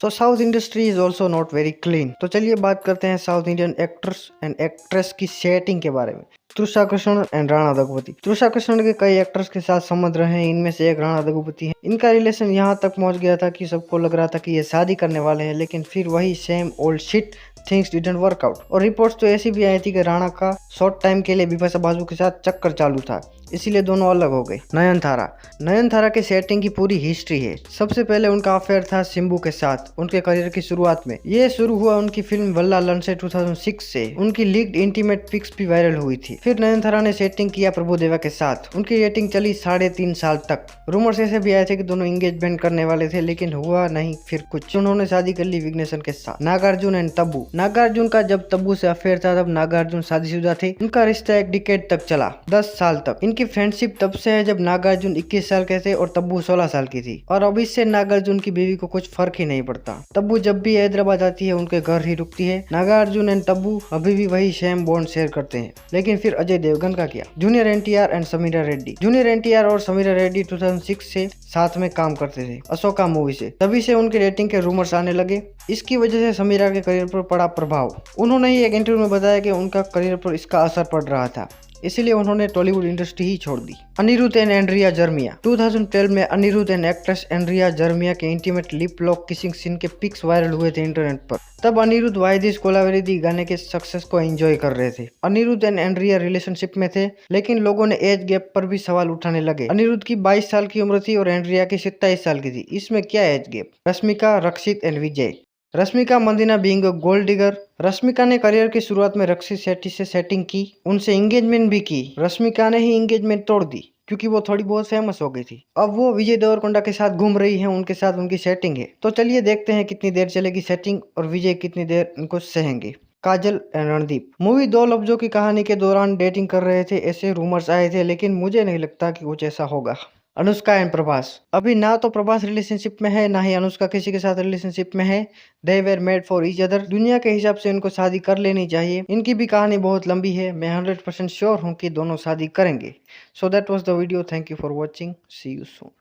तो south industry is also not very clean. तो चलिए बात करते हैं south Indian actors and actress की सेटिंग के बारे में। तृषा कृष्णन एंड राणा दग्गुबाती। तृषा कृष्णन के कई एक्टर्स के साथ संबंध रहे हैं, इनमें से एक राणा दग्गुबाती है। इनका रिलेशन यहाँ तक पहुंच गया था कि सबको लग रहा था कि ये शादी करने वाले हैं, लेकिन फिर वही same old shit things didn't work out. और रिपोर्ट्स तो ऐसी भी आई थी कि राणा का शॉर्ट टाइम के लिए बिपाशा बासु के साथ चक्कर चालू था, इसीलिए दोनों अलग हो गए। नयनतारा के सेटिंग की पूरी हिस्ट्री है। सबसे पहले उनका अफेयर था सिंबू के साथ उनके करियर की शुरुआत में। ये शुरू हुआ उनकी फिल्म वल्ला लन से 2006 से। उनकी लीक्ड इंटीमेट पिक्स भी वायरल हुई थी। फिर नयनतारा ने सेटिंग किया प्रभुदेवा के साथ। उनकी डेटिंग चली 3.5 साल तक। रूमर्स ऐसे भी आए थे कि दोनों एंगेजमेंट करने वाले थे, लेकिन हुआ नहीं। फिर कुछ उन्होंने शादी कर ली विघ्नेशन के साथ। नागार्जुन एंड तब्बू। नागार्जुन का जब तब्बू से अफेयर था तब नागार्जुन शादीशुदा थे। उनका रिश्ता एक डिकेड तक चला, 10 साल तक। इनकी फ्रेंडशिप तब से है जब नागार्जुन 21 साल के थे और तब्बू 16 साल की थी। और अब इससे नागार्जुन की बीवी को कुछ फर्क ही नहीं पड़ता। तब्बू जब भी हैदराबाद आती है उनके घर ही रुकती है। नागार्जुन एंड तब्बू अभी भी वही सेम बॉन्ड शेयर करते हैं। लेकिन फिर अजय देवगन का क्या? Junior NTR and Sameera Reddy. Junior NTR और समीरा रेड्डी 2006 से साथ में काम करते थे अशोका मूवी से। तभी से उनके डेटिंग के रूमर्स आने लगे। इसकी वजह से समीरा के करियर पर पड़ा प्रभाव। उन्होंने ही एक इंटरव्यू में बताया कि उनका करियर पर इसका असर पड़ रहा था, इसीलिए उन्होंने टॉलीवुड इंडस्ट्री ही छोड़ दी। अनिरुद्ध एंड एंड्रिया जर्मिया। 2012 में अनिरुद्ध एंड एक्ट्रेस एंड्रिया जर्मिया के intimate lip lock kissing scene के पिक्स वायरल हुए थे इंटरनेट पर। तब अनिरुद्ध वाई दिस कोलावेरी दी गाने के सक्सेस को एंजॉय कर रहे थे। अनिरुद्ध एंड एंड्रिया रिलेशनशिप में थे, लेकिन लोगों ने एज गैप पर भी सवाल उठाने लगे। अनिरुद्ध की 22 साल की उम्र थी और एंड्रिया की 27 साल की थी। इसमें क्या age gap? Rashmika, Rakshit and Vijay. Rashmika Mandanna being a gold digger. Rashmika ने करियर की शुरुआत में रक्षित शेट्टी से सेटिंग की, उनसे एंगेजमेंट भी की। रश्मिका ने ही एंगेजमेंट तोड़ दी क्योंकि वो थोड़ी बहुत फेमस हो गई थी। अब वो विजय देवरकोंडा के साथ घूम रही है, उनके साथ उनकी सेटिंग है। तो चलिए देखते हैं कितनी देर चलेगी सेटिंग और विजय कितनी देर उनको सहेंगे। काजल एंड रणदीप। मूवी दो लफ्जों की कहानी के दौरान डेटिंग कर रहे थे, ऐसे रूमर्स आए थे, लेकिन मुझे नहीं लगता कि कुछ ऐसा होगा। अनुष्का एंड प्रभास। अभी ना तो प्रभास रिलेशनशिप में है, ना ही अनुष्का किसी के साथ रिलेशनशिप में है। They were made for each other. दुनिया के हिसाब से इनको शादी कर लेनी चाहिए। इनकी भी कहानी बहुत लंबी है। मैं 100% श्योर हूँ कि दोनों शादी करेंगे। So that was the video. Thank you for watching. See you soon.